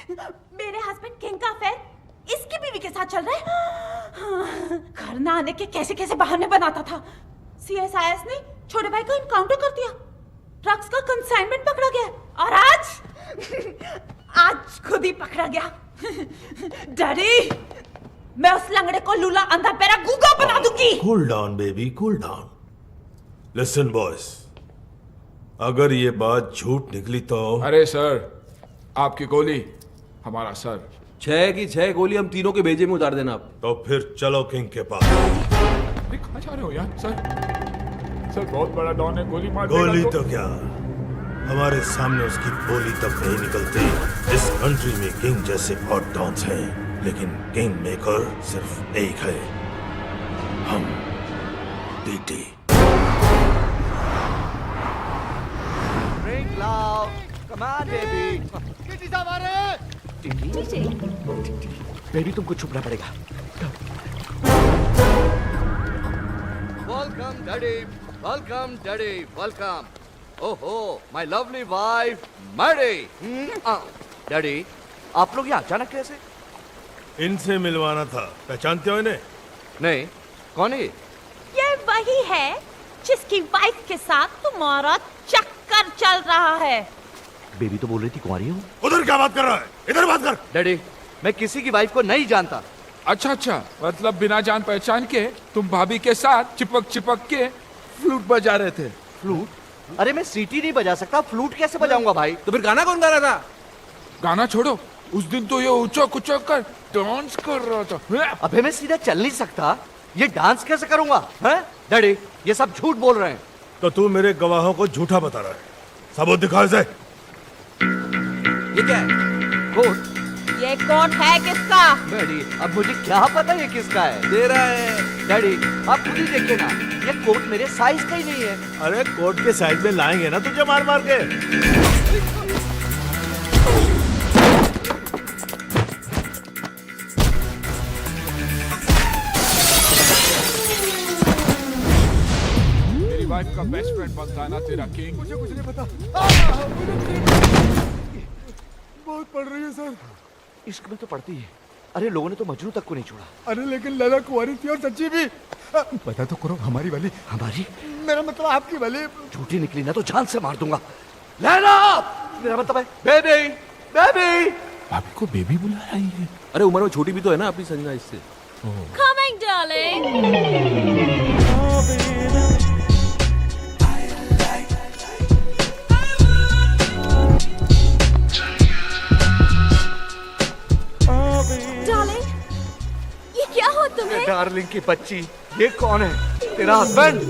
मेरे husband king का affair इसकी बीवी के साथ चल रहा है। घर ना आने के कैसे कैसे बहाने बनाता था। सीएसआईएस ने छोटे भाई को इनकाउंटर कर दिया, ड्रग्स का कंसाइनमेंट पकड़ा गया और आज खुद ही पकड़ा गया। डैडी, मैं उस लंगड़े को लूला अंधा पैरा गूंगा बना दूंगी। Cool down baby, cool down. Listen boys, अगर ये बात झूठ निकली तो। अरे सर, आपकी गोली हमारा सर। 6 की 6 गोली हम तीनों के भेजे में उतार देना आप। तो फिर चलो किंग के पास। कहाँ जा रहे हो यार? सर बहुत बड़ा डॉन है, गोली मार देगा। गोली तो क्या, हमारे सामने उसकी बोली तक नहीं निकलती। इस कंट्री में किंग जैसे बहुत डॉन्स हैं, लेकिन किंग मेकर सिर्फ एक है, हम। TT. Drink loud. Come on, baby. TT साहब आ रहे हैं। टीटी। बेबी तुमको छुपना पड़ेगा। Welcome, daddy. Welcome, daddy. Welcome. ओहो, my lovely wife, Mary. Daddy, आप लोग यहाँ अचानक कैसे? इनसे मिलवाना था, पहचानते हो इन्हें? नहीं, कौन है ये वही है जिसकी वाइफ के साथ तुम्हारा चक्कर चल रहा है। बेबी तो बोल रही थी कुंवारी हूँ। उधर क्या बात कर रहा है? इधर बात कर। डैडी, मैं किसी की वाइफ को नहीं जानता। अच्छा, मतलब बिना जान पहचान के तुम भाभी के साथ चिपक के फ्लूट बजा रहे थे। फ्लूट? अरे मैं सीटी नहीं बजा सकता, फ्लूट कैसे बजाऊंगा भाई? तो फिर गाना कौन गा रहा था? गाना छोड़ो, उस दिन तो ये उचक उचक कर डांस कर रहा था। अबे मैं सीधा चल नहीं सकता, ये डांस कैसे करूंगा? हैं? डैडी, ये सब झूठ बोल रहे हैं। तो तू मेरे गवाहों को झूठा बता रहा है, सबूत दिखा इसे। ये क्या है? कोट? ये कोट है किसका? डैडी, अब मुझे क्या पता ये किसका है? दे रहा है। डैडी, आप खुद ही देखिए ना, ये कोट मेरे साइज का ही नहीं है। अरे कोट के साइज में लाएंगे ना तुझे मार मार के। मेरी वाइफ का बेस्ट फ्रेंड बनता है ना तेरा किंग। मुझे कुछ नहीं पता। बहुत पड़ रही है सर। इश्क में तो पड़ती है। अरे लोगों ने तो मजनू तक को नहीं छोड़ा। अरे लेकिन लैला कुंवारी थी और सच्ची भी। पता तो करो, हमारी वाली। हमारी? मेरा मतलब आपकी वाली। झूठी निकली ना तो जान से मार दूंगा। लैला! मेरा मतलब है बेबी, बेबी। भाभी को बेबी बुला रही है। अरे उम्र में छोटी भी तो है ना अपनी संजना इससे। Coming, darling. Darling, ये क्या हो तुम्हें? डार्लिंग की बच्ची, ये कौन है? तेरा हस्बैंड?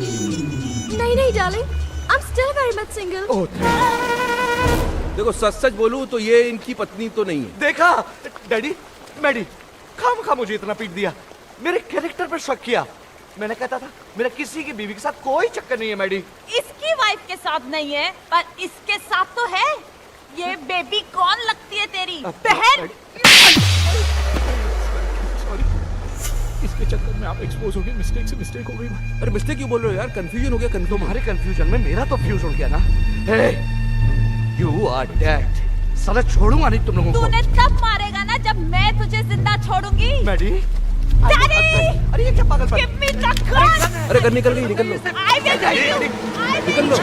नहीं darling, I'm still very much single. ओह, देखो सच बोलूं तो ये इनकी पत्नी तो नहीं है। देखा डैडी, मैडी, खाम मुझे इतना पीट दिया, मेरे कैरेक्टर पर शक किया। मैंने कहता था मेरा किसी की बीवी के साथ कोई चक्कर नहीं है मैडी। इसकी वाइफ के साथ नहीं है, पर इसके साथ तो है। ये बेबी कौन लगती है तेरी बहन? इसके चक्कर में आप एक्सपोज हो गए, मिस्टेक हो गई भाई। अरे मिस्टेक क्यों बोल रहे हो यार? कंफ्यूजन हो गया। तुम्हारे कंफ्यूजन में मेरा तो फ्यूज उड़ गया ना। हे, यू आर डेड। साला छोड़ूंगा नहीं तुम लोगों को। तूने तब मारेगा ना जब मैं तुझे जिंदा छोड़ूंगी। Maddie, daddy! अरे ये क्या पागलपन? Give me the gun! अरे कर निकल गई, निकल लो। I will kill you! I will निकल लो।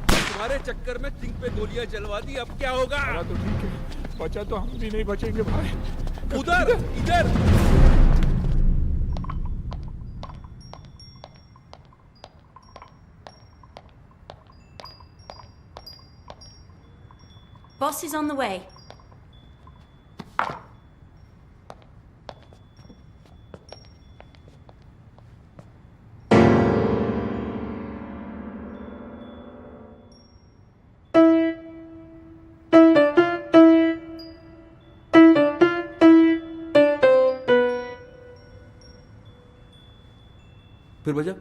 तुम्हारे चक्कर में किंग पे गोलियां चलवा दी, अब क्या होगा? तो ठीक है, बचा तो हम भी नहीं बचेंगे भाई। उधर, इधर। Boss is on the way. फिर बजा।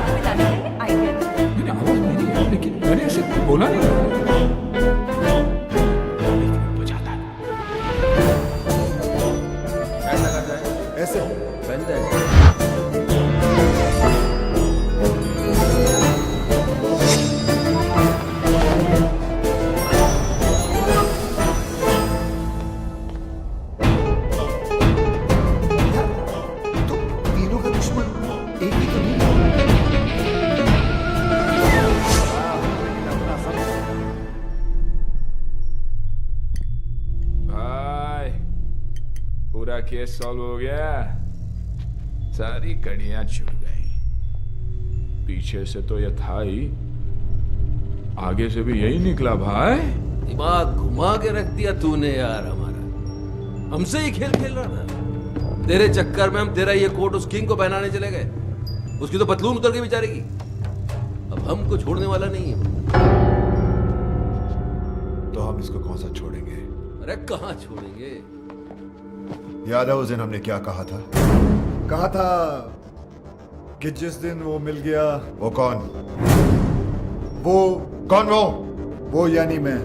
हाथ मिलाने का ये आइडिया था। मैंने आवाज मेरी है, लेकिन मैंने ऐसे बोला नहीं। बजाता है। ऐसा करता है, ऐसे पहनता है। तो तीनों का दुश्मन एक ही तो नहीं। भाई पूरा केस सॉल्व हो गया, सारी कड़ियां छूट गई। पीछे से तो ये था ही, आगे से भी यही निकला भाई। दिमाग घुमा के रख दिया तूने यार हमारा। हमसे ही खेल खेल रहा था। तेरे चक्कर में हम तेरा ये कोट उस किंग को पहनाने चले गए। उसकी तो पतलून उतर के बेचारे की। अब हमको छोड़ने वाला नहीं है। तो हम इसको कौन सा छोड़ेंगे? अरे कहाँ छोड़ेंगे? याद है उस दिन हमने क्या कहा था? कहा था कि जिस दिन वो मिल गया, वो कौन? वो कौन? वो यानी मैं।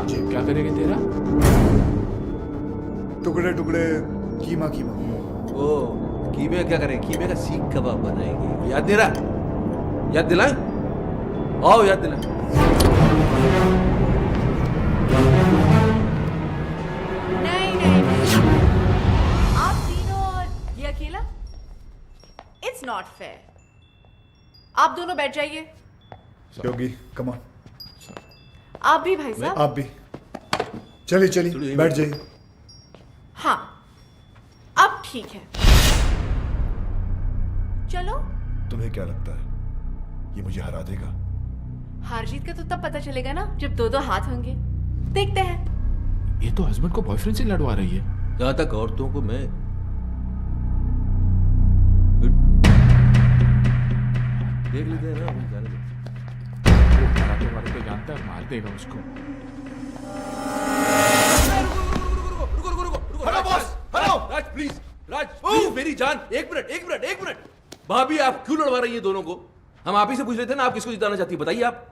जी क्या करेंगे तेरा? टुकड़े टुकड़े कीमा कीमा। ओ कीमे क्या करें? कीमे का सीख कबाब बनाएंगे। याद नहीं रहा? याद दिलाएं? आओ याद दिलाएं। नहीं नहीं नहीं, आप तीनों और ये अकेला, इट्स नॉट फेयर। आप दोनों बैठ जाइए। योगी कम ऑन। आप भी भाई साहब। आप भी चलिए चलिए बैठ जाइए। हाँ अब ठीक है, चलो। तुम्हें क्या लगता है ये मुझे हरा देगा? हार जीत का तो तब पता चलेगा ना जब दो दो हाथ होंगे। देखते हैं। ये तो हस्बैंड को बॉयफ्रेंड से लड़वा रही है। जहां तक औरतों को मैं देख लेते हैं ना, हम जाने दो। वो कराटे वाले तो जानता है, मार देगा उसको। Hello boss, hello. Raj please, Raj please मेरी जान, एक मिनट। भाभी आप क्यों लड़वा रही है दोनों को? हम आप ही से पूछ रहे थे ना, आप किसको जिताना चाहती है, बताइए आप।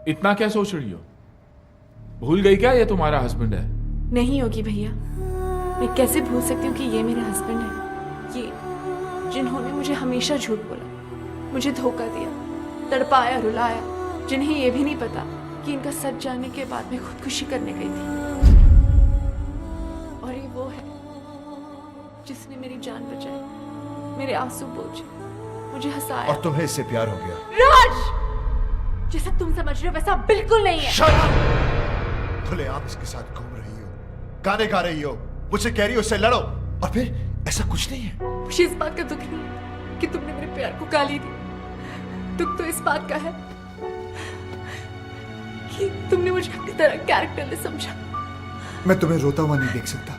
इतना क्या सोच रही हो? भूल गई क्या ये तुम्हारा हस्बैंड है? नहीं होगी भैया, मैं कैसे भूल सकती हूँ कि ये मेरा हस्बैंड है। ये जिन्होंने मुझे हमेशा झूठ बोला, मुझे धोखा दिया, तड़पाया, रुलाया, जिन्हें ये भी नहीं पता कि इनका सच जानने के बाद मैं खुदकुशी करने गई थी। और ये वो है जिसने मेरी जान बचाई, मेरे आंसू पोंछे, मुझे हंसाया। और तुम्हें इससे प्यार हो गया? राज, जैसा तुम समझ रहे हो वैसा बिल्कुल नहीं है। खुले आप इसके साथ घूम रही हो, गाने गा रही हो, मुझसे कह रही हो उससे लड़ो, और फिर ऐसा कुछ नहीं है। मुझे इस बात का दुख नहीं है कि तुमने मेरे प्यार को गाली दी। दुख तो इस बात का है कि तुमने मुझे अपनी तरह कैरेक्टरलेस समझा। मैं तुम्हें रोता हुआ नहीं देख सकता।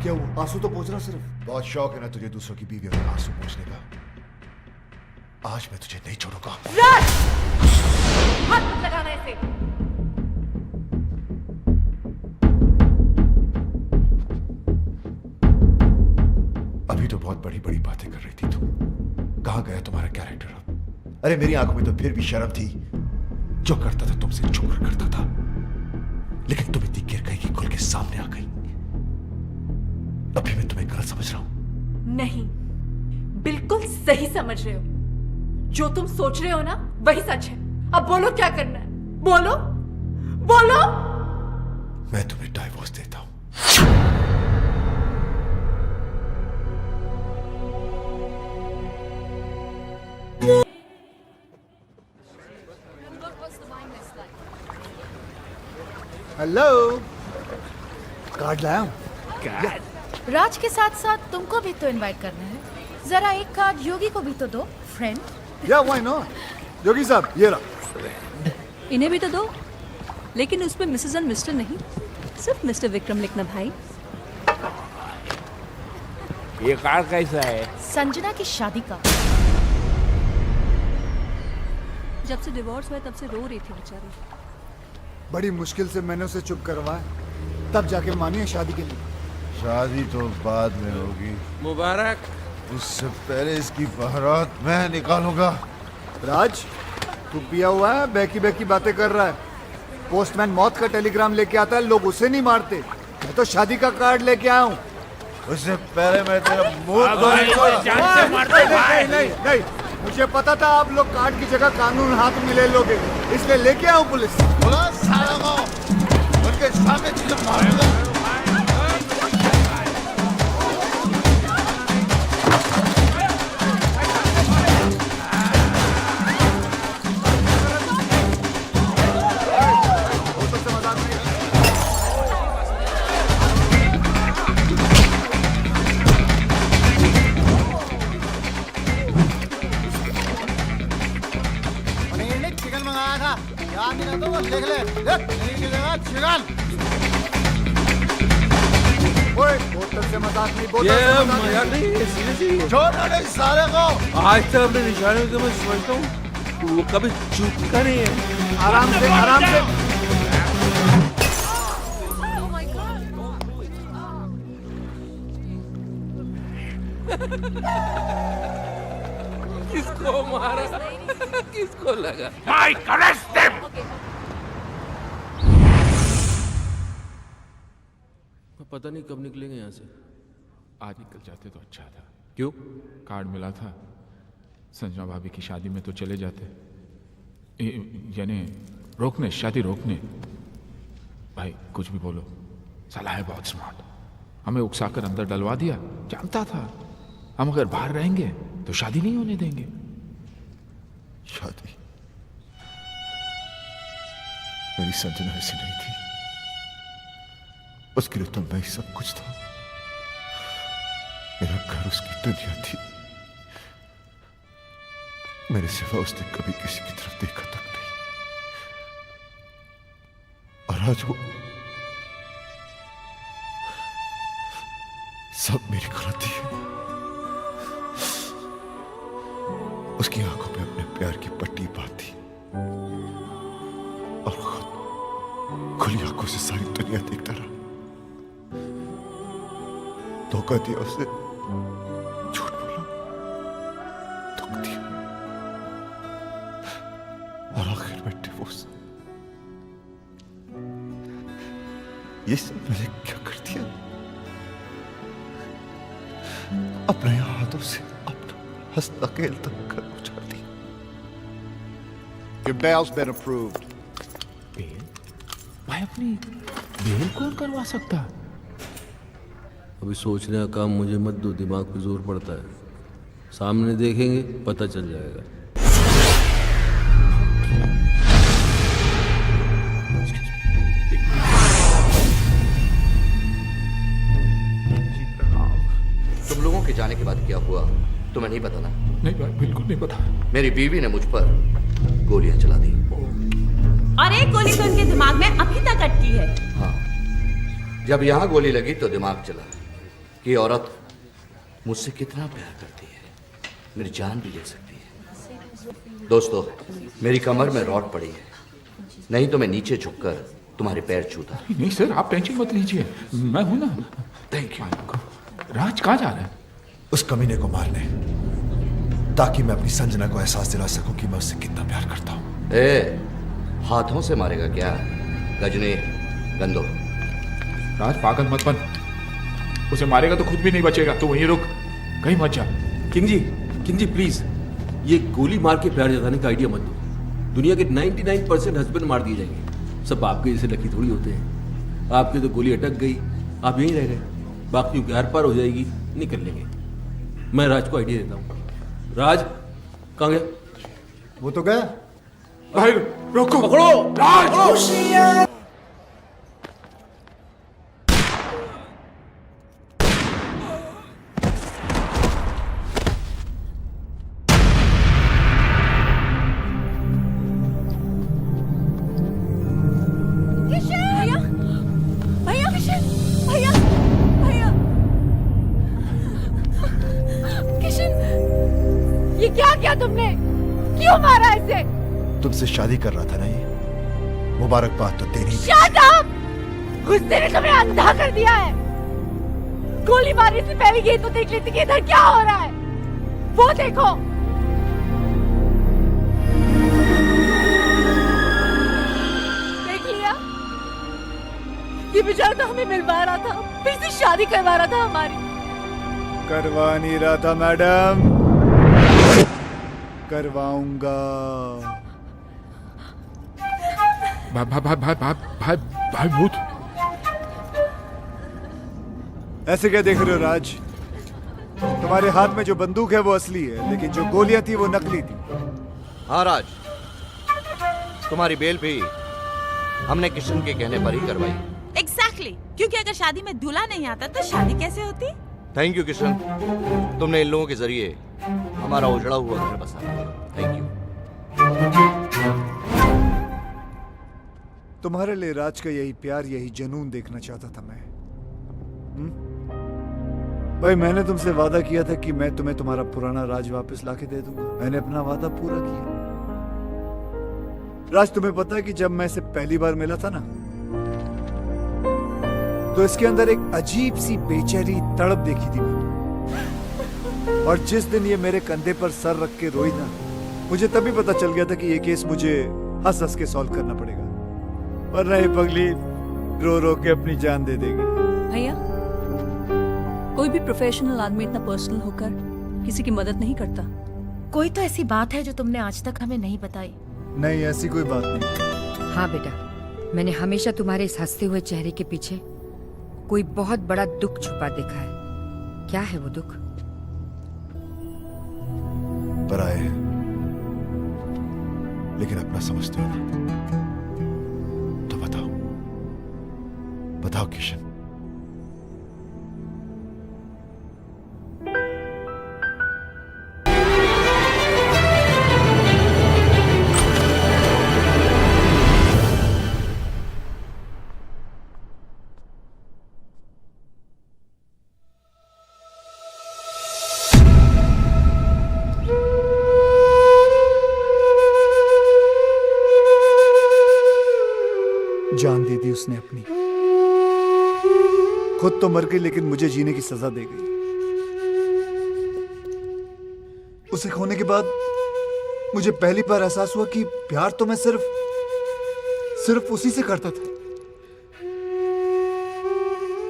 क्या वो आंसू तो पोंछ रहा सिर्फ? बहुत शौक है ना तुझे दूसरों की बीवियों में आंसू पोंछने का। आज मैं तुझे नहीं छोड़ूंगा। राज, हाथ मत लगाना ऐसे। अभी तो बहुत बड़ी बड़ी बातें कर रही थी तुम। कहां गया तुम्हारा कैरेक्टर अब? अरे मेरी आंखों में तो फिर भी शर्म थी। जो करता था तुमसे छुप कर करता था, लेकिन तुम इतनी गिर गई कि खुल के सामने आ गई। अभी मैं तुम्हें गलत समझ रहा हूं? नहीं, बिल्कुल सही समझ रहे हो। जो तुम सोच रहे हो ना वही सच है। अब बोलो क्या करना है, बोलो बोलो। मैं तुम्हें डाइवोर्स देता हूं। हेलो, कार्ड लाया हूं। राज के साथ साथ तुमको भी तो इनवाइट करना है। जरा एक कार्ड योगी को भी तो दो, फ्रेंड। या व्हाई नॉट? योगी साहब ये रहा। इन्हें भी तो दो, लेकिन उस पे मिसेस एंड मिस्टर नहीं, सिर्फ मिस्टर विक्रम लिखना भाई। ये कार्ड कैसा है? संजना की शादी का। जब से डिवोर्स हुआ तब से रो रही थी बेचारी। बड़ी मुश्किल से मैंने उसे चुप करवाया, तब जाके मानी है शादी के लिए। शादी तो बाद में होगी, मुबारक। उससे पहले इसकी बारात मैं निकालूंगा। राज, तू पिया हुआ है, बहकी बहकी बातें कर रहा है। पोस्टमैन मौत का टेलीग्राम लेके आता है, लोग उसे नहीं मारते। मैं तो शादी का कार्ड लेके आया हूँ। उससे पहले मैं तेरा मुंह नहीं, मुझे पता था आप लोग कार्ड की जगह कानून हाथ में ले लोगे, इसलिए लेके आऊं पुलिस। उनके सामने चीजें मारूंगा। चिकन मंगाया था, याद नहीं तो वो लिख ले। चिकन। ओए, बोतल से मजाक नहीं, बोतल से मजाक नहीं। सीरियसली छोड़ो नहीं साले को। आज तक अपने निशाने को मैं समझता हूँ, वो कभी चूकता नहीं है। आराम से, आराम से। किसको मारा? किसको लगा? Mike, arrest them! पता नहीं कब निकलेंगे यहाँ से। आज निकल जाते तो अच्छा था। क्यों? कार्ड मिला था, संजना भाभी की शादी में तो चले जाते। यानी रोकने, शादी रोकने। भाई कुछ भी बोलो, साला है बहुत स्मार्ट। हमें उकसाकर अंदर डलवा दिया, जानता था हम अगर बाहर रहेंगे तो शादी नहीं होने देंगे। शादी? मेरी संजना ऐसी नहीं थी, उसके लिए तो मैं ही सब कुछ था। मेरा घर उसकी दुनिया थी, मेरे सिवा उसने कभी किसी की तरफ देखा तक नहीं। और आज वो सब मेरी गलती है। उसकी आंखों में अपने प्यार की पट्टी बांधी और खुद खुली आंखों से सारी दुनिया देखता रहा। धोखा दिया उसे, झूठ बोला, दुख दिया और आखिर में डिवोर्स। ये सब मैंने क्या कर दिया? अपने हाथों से अपना हंसता खेलता घर उजाड़ दिया। Your bail's been approved. Bail? भाई अपनी बेल कौन करवा सकता? अभी सोचने का काम मुझे मत दो, दिमाग पे जोर पड़ता है। सामने देखेंगे पता चल जाएगा। तुम लोगों के जाने के बाद क्या हुआ तुम्हें नहीं पता ना? नहीं भाई, बिल्कुल नहीं पता। मेरी बीवी ने मुझ पर गोलियां चला दी। और एक गोली तो उनके दिमाग में अभी तक अटकी है। हाँ, जब यहाँ गोली लगी तो दिमाग चला कि औरत मुझसे कितना प्यार करती है, मेरी जान भी ले सकती है। दोस्तों, मेरी कमर में रॉड पड़ी है, नहीं तो मैं नीचे झुककर तुम्हारे पैर छूता। नहीं सर, आप टेंशन मत लीजिए, मैं हूं ना। Thank you. राज कहाँ जा रहा है? उस कमीने को मारने, ताकि मैं अपनी संजना को एहसास दिला सकूं कि मैं उससे कितना प्यार करता हूं। ए, हाथों से मारेगा क्या? गजनी, गंदो। राज पागल मत बन, उसे मारेगा तो खुद भी नहीं बचेगा। तो वहीं रुक, कहीं मत जा। किंग जी प्लीज, ये गोली मार के प्यार जताने का आइडिया मत दो। दुनिया के 99% हस्बैंड मार दिए जाएंगे, सब आपके जैसे लकी थोड़ी होते हैं। आपकी तो गोली अटक गई, आप यहीं रह गए, बाकी की आर पार हो जाएगी, निकल लेंगे। मैं राज को आइडिया देता हूँ। राज कहाँ गया? वो तो गया। भाई रोको, पकड़ो राज। तुमसे शादी कर रहा था ना, ये मुबारकबाद तो तेरी। Shut up! गुस्से ने तुम्हें अंधा कर दिया है। गोली मारने से पहले ये तो देख लेती कि इधर क्या हो रहा है। वो देखो। देख लिया? ये बेचारा तो हमें मिलवा रहा था, फिर से शादी करवा रहा था हमारी। करवा नहीं रहा था मैडम, करवाऊंगा। भाई भूत। ऐसे क्या देख रहे हो राज? तुम्हारे हाथ में जो बंदूक है वो असली है, लेकिन जो गोलियां थी वो नकली थी। हाँ राज, तुम्हारी बेल भी हमने किशन के कहने पर ही करवाई। Exactly. क्योंकि अगर शादी में दूल्हा नहीं आता तो शादी कैसे होती? थैंक यू किशन, तुमने इन लोगों के जरिए हमारा उजड़ा हुआ घर बसाया। Thank you. तुम्हारे लिए राज का यही प्यार, यही जुनून देखना चाहता था मैं। भाई मैंने तुमसे वादा किया था कि मैं तुम्हें तुम्हारा पुराना राज वापस लाके दे दूंगा। मैंने अपना वादा पूरा किया। राज, तुम्हें पता है कि जब मैं इसे पहली बार मिला था ना, तो इसके अंदर एक अजीब सी बेचैनी तड़प देखी थी मैंने। और जिस दिन ये मेरे कंधे पर सर रख के रोई ना, मुझे तभी पता चल गया था कि ये केस मुझे हंस हंस के सॉल्व करना पड़ेगा, वरना ये पगली रो रो के अपनी जान दे देगी। भैया, कोई भी प्रोफेशनल आदमी इतना पर्सनल होकर किसी की मदद नहीं करता। कोई तो ऐसी बात है जो तुमने आज तक हमें नहीं बताई। नहीं, ऐसी कोई बात नहीं। हाँ बेटा, मैंने हमेशा तुम्हारे इस हंसते हुए चेहरे के पीछे कोई बहुत बड़ा दुख छुपा देखा है। क्या है वो दुख? पराए हैं, लेकिन अपना समझते हो ना। तो बताओ, बताओ किशन। जान दे दी उसने अपनी, खुद तो मर गई लेकिन मुझे जीने की सजा दे गई। उसे खोने के बाद मुझे पहली बार एहसास हुआ कि प्यार तो मैं सिर्फ उसी से करता था।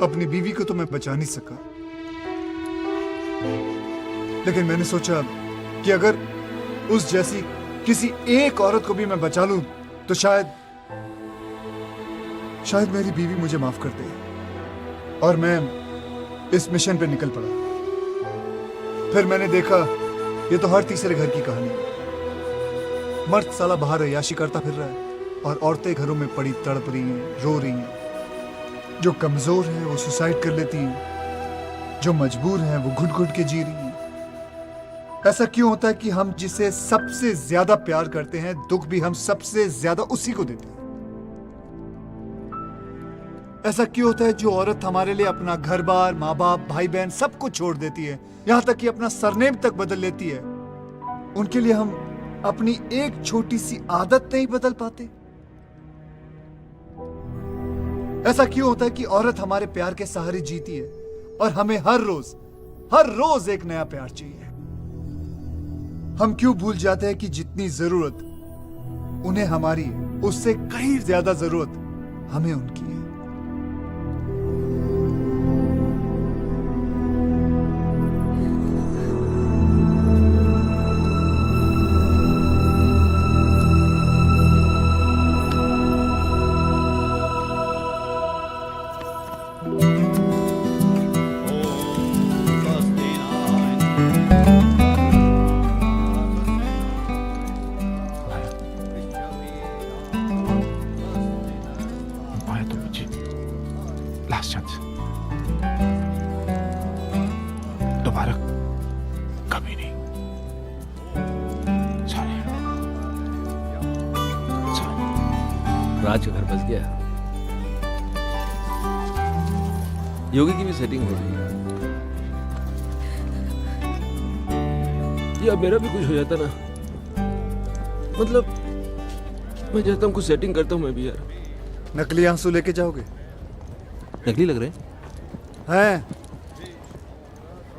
अपनी बीवी को तो मैं बचा नहीं सका, लेकिन मैंने सोचा कि अगर उस जैसी किसी एक औरत को भी मैं बचा लूं तो शायद मेरी बीवी मुझे माफ कर दे। और मैं इस मिशन पे निकल पड़ा। फिर मैंने देखा ये तो हर तीसरे घर की कहानी है। मर्द साला बाहर अय्याशी करता फिर रहा है और औरतें घरों में पड़ी तड़प रही हैं, रो रही हैं। जो कमजोर हैं वो सुसाइड कर लेती हैं, जो मजबूर हैं वो घुट घुट के जी रही हैं। ऐसा क्यों होता है कि हम जिसे सबसे ज्यादा प्यार करते हैं, दुख भी हम सबसे ज्यादा उसी को देते हैं? ऐसा क्यों होता है जो औरत हमारे लिए अपना घर बार, माँ बाप, भाई बहन सब कुछ छोड़ देती है, यहां तक कि अपना सरनेम तक बदल लेती है, उनके लिए हम अपनी एक छोटी सी आदत नहीं बदल पाते? ऐसा क्यों होता है कि औरत हमारे प्यार के सहारे जीती है और हमें हर रोज एक नया प्यार चाहिए? हम क्यों भूल जाते हैं कि जितनी जरूरत उन्हें हमारी है, उससे कहीं ज्यादा जरूरत हमें उनकी है? लास्ट चांस, दोबारा कभी नहीं। सॉरी। राज का घर बस गया। योगी की भी सेटिंग हो रही है। या मेरा भी कुछ हो जाता ना, मतलब मैं चाहता हूँ कुछ सेटिंग करता हूँ मैं भी यार। नकली आंसू लेके जाओगे? नकली लग रहे हैं हैं?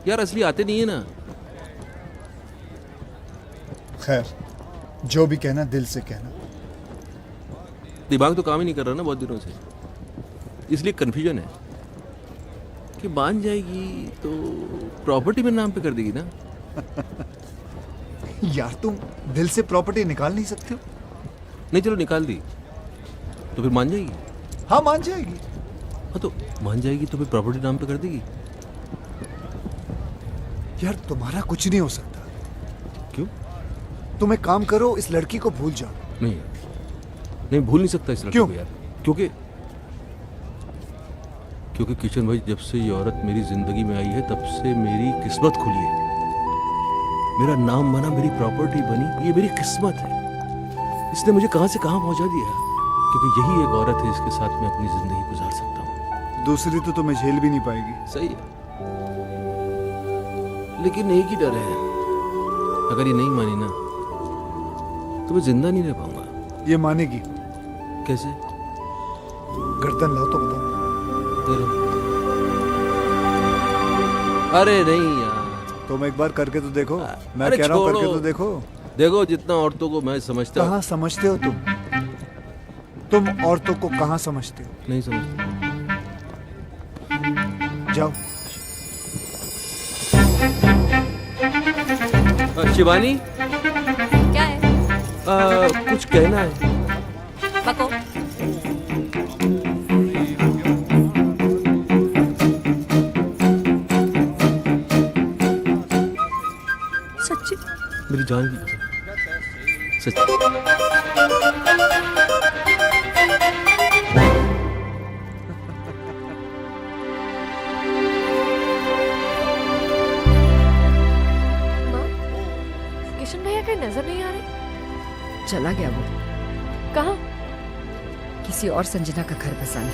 यार, असली आते नहीं है ना। खैर, जो भी कहना दिल से कहना। दिमाग तो काम ही नहीं कर रहा ना बहुत दिनों से, इसलिए कंफ्यूजन है कि मान जाएगी तो प्रॉपर्टी मेरे नाम पे कर देगी ना। यार तुम दिल से प्रॉपर्टी निकाल नहीं सकते हो? नहीं, चलो निकाल दी तो फिर मान जाएगी। हाँ मान जाएगी। हाँ तो मान जाएगी तो फिर प्रॉपर्टी नाम पे कर देगी। यार तुम्हारा कुछ नहीं हो सकता। क्यों? तुम एक काम करो, इस लड़की को भूल जाओ। नहीं भूल नहीं सकता इस लड़की को यार। क्योंकि किशन भाई, जब से ये औरत मेरी जिंदगी में आई है तब से मेरी किस्मत खुली है। मेरा नाम बना, मेरी प्रॉपर्टी बनी, ये मेरी किस्मत है। इसने मुझे कहां से कहां पहुंचा दिया, क्योंकि यही एक औरत है जिसके साथ मैं अपनी जिंदगी गुजार सकता हूँ। दूसरी तो तुम्हें झेल भी नहीं पाएगी। सही है, लेकिन एक ही डर है, अगर ये नहीं मानी ना तो मैं जिंदा नहीं रह पाऊंगा। ये मानेगी। कैसे? गर्दन लाओ तो बताओ। अरे नहीं यार, तुम एक बार करके तो देखो। मैं अरे कह रहा हूँ छोड़ो। करके तो देखो। देखो, जितना औरतों को मैं समझता हूँ। कहाँ समझते हो तुम औरतों को कहाँ समझते हो? नहीं समझता। जाओ। शिवानी, क्या है? कुछ कहना है। बको। सच्ची मेरी जान की कसम, सच्ची। किशन भैया कहीं नजर नहीं आ रहे? चला गया वो कहाँ? किसी और संजना का घर बसाने।